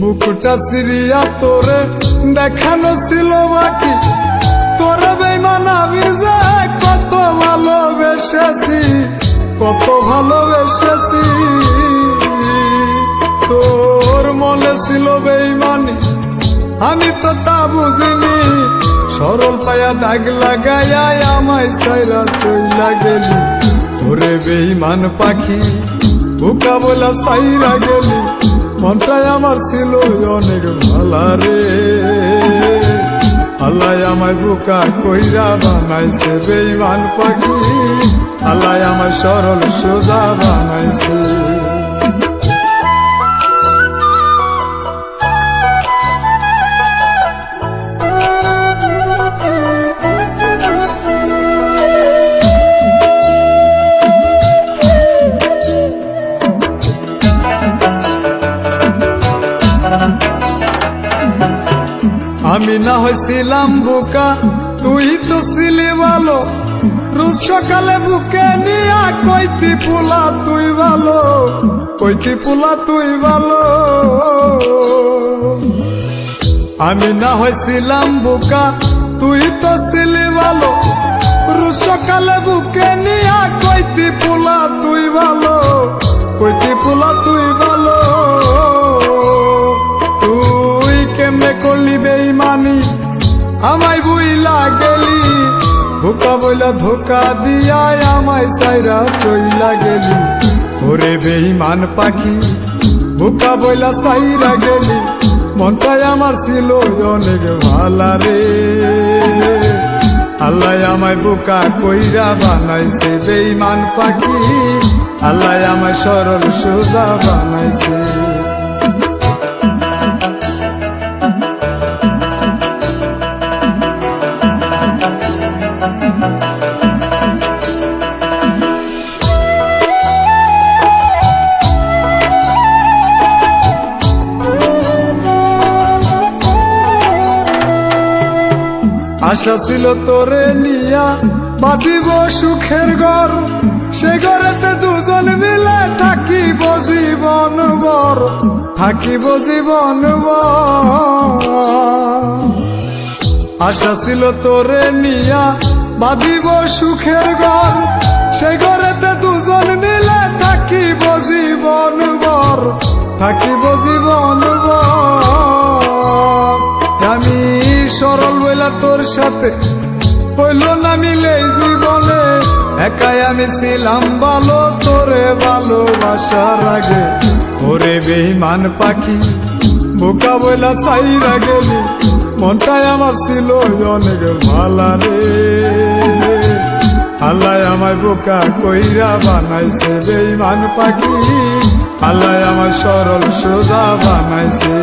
বুকুটা Syria তোরে দেখানো ছিল বাকি, তোরে বেঈমান আমি যে কত ভালোবেসেছি, কত ভালোবেসেছি। তোর মনে ছিল বেঈমানি, আমি তো তা বুঝিনি। সরল পায়া দাগ লাগাইয়া আমায় সাইরা চইলা গেলি, ওরে বেঈমান পাখি বোকা বলা সাইরা গেলি। মনটাই আমার ছিল অনেক ভালা রে, আল্লাহ আমায় বোকা কইরা বানাইছে বেঈমান পাখি, আল্লাহ আমায় সরল সোজা বানাইছে। আমি না হইছিলাম বোকা, তুই তো ছিলি ভালো। রোজ সকালে বুকে নিয়া কইতি পোলা তুই ভালো, কইতি পোলা তুই ভালো। আমি না হইছিলাম বোকা, তুই তো ছিলি ভালো। রোজ সকালে বুকে নিয়া কইতি পোলা তুই ভালো, কইতি পোলা তুই ভালো। তুই কেমনে করলি বেঈমানি আমায় বুইলা গেলি, ধোকা বইলা ধোকা দিয়া আমায় সাইরা চইলা গেলি। ওরে বেঈমান পাখি বোকা বইলা সাইরা গেলি, মনটাই আমার ছিল অনেক ভালা রে, আল্লাহ আমায় বোকা কইরা বানাইছে বেঈমান পাখি, আল্লাহ আমায় সরল সোজা বানাইছে। আশা ছিল তোরে নিয়া বাঁধিব সুখের ঘর, সে ঘরেতে দুজন মিলে থাকিব জীবন ভর, থাকিব জীবন ভর। আশা ছিল তোরে নিয়া বাঁধিব সুখের ঘর, সে ঘরেতে দুজন মিলে থাকিব জীবন ভর, থাকিব জীবন ভর। আমি সরল বইলা তোর সাথে হইল না মিলে জীবনে, একাই আমি ছিলাম ভালো তোরে ভালোবাসার আগে। ওরে বেঈমান পাখি বোকা বইলা সাইরা গেলি, মনটাই আমার ছিল অনেক ভালা রে, আল্লাহ আমায় বোকা কইরা বানাইছে বেঈমান পাখি, আল্লাহ আমায় সরল সোজা বানাইছে।